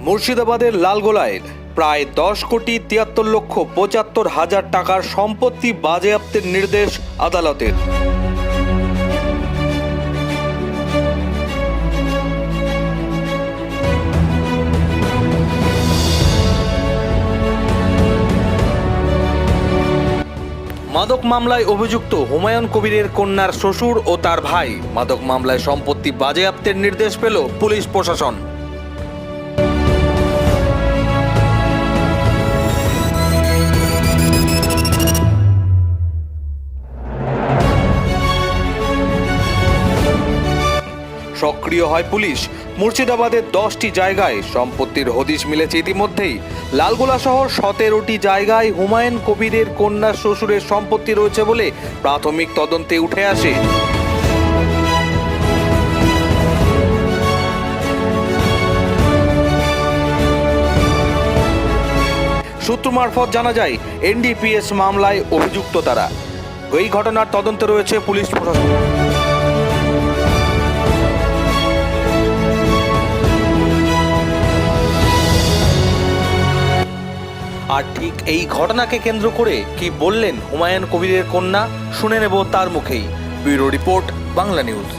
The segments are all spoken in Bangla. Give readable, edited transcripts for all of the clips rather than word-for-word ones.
মুর্শিদাবাদের লালগোলায় প্রায় 10,73,75,000 টাকার সম্পত্তি বাজেয়াপ্তের নির্দেশ আদালতের। মাদক মামলায় অভিযুক্ত হুমায়ুন কবিরের কন্যার শ্বশুর ও তার ভাই। মাদক মামলায় সম্পত্তি বাজেয়াপ্তের নির্দেশ পেল পুলিশ প্রশাসন। সক্রিয় হয় পুলিশ। মুর্শিদাবাদের 10টি জায়গায় সম্পত্তির হদিশ মিলেছে ইতিমধ্যেই। লালগোলা সহ 17টি জায়গায় হুমায়ুন কবিরের কন্যার শ্বশুরের সম্পত্তি রয়েছে বলে প্রাথমিক তদন্তে উঠে আসে। সূত্র মারফত জানা যায়, এনডিপিএস মামলায় অভিযুক্ত তারা। এই ঘটনার তদন্তে রয়েছে পুলিশ প্রশাসন। আর ঠিক এই ঘটনাকে কেন্দ্র করে কি বললেন হুমায়ুন কবিরের কন্যা, শুনে নেব তার মুখেই। Bureau report, Bangla news.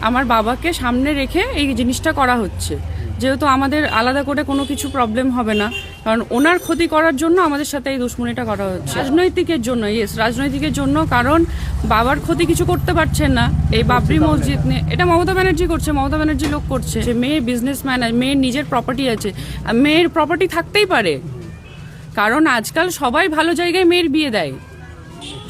আমার বাবাকে সামনে রেখে এই জিনিসটা করা হচ্ছে, যেহেতু আমাদের আলাদা করে কোনো কিছু প্রবলেম হবে না, কারণ ওনার ক্ষতি করার জন্য আমাদের সাথে এই দুশ্মনীটা করা হচ্ছে। রাজনৈতিকের জন্য, রাজনৈতিকের জন্য, কারণ বাবার ক্ষতি কিছু করতে পারছেন না। এই বাবরি মসজিদ নিয়ে এটা মমতা ব্যানার্জি করছে, মমতা ব্যানার্জি লোক করছে। মেয়ের বিজনেসম্যান, মেয়ের নিজের প্রপার্টি আছে, মেয়ের প্রপার্টি থাকতেই পারে, কারণ আজকাল সবাই ভালো জায়গায় মেয়ের বিয়ে দেয়।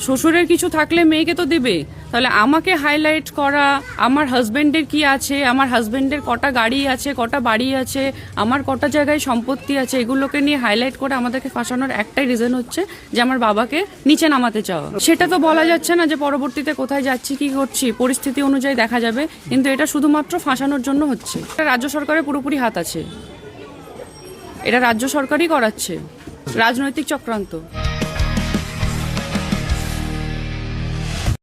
শ্বশুরের কিছু থাকলে মেয়েকে তো দেবে। তাহলে আমাকে হাইলাইট করা, আমার হাজবেন্ডের কি আছে, আমার হাজবেন্ডের কটা গাড়ি আছে, কটা বাড়ি আছে, আমার কটা জায়গায় সম্পত্তি আছে, এগুলোকে নিয়ে হাইলাইট করে আমাদেরকে ফাঁসানোর একটাই রিজন হচ্ছে যে আমার বাবাকে নিচে নামাতে চাওয়া। সেটা তো বলা যাচ্ছে না যে পরবর্তীতে কোথায় যাচ্ছি, কি করছি, পরিস্থিতি অনুযায়ী দেখা যাবে, কিন্তু এটা শুধুমাত্র ফাঁসানোর জন্য হচ্ছে। রাজ্য সরকারের পুরোপুরি হাত আছে, এটা রাজ্য সরকারই করাচ্ছে, রাজনৈতিক চক্রান্ত।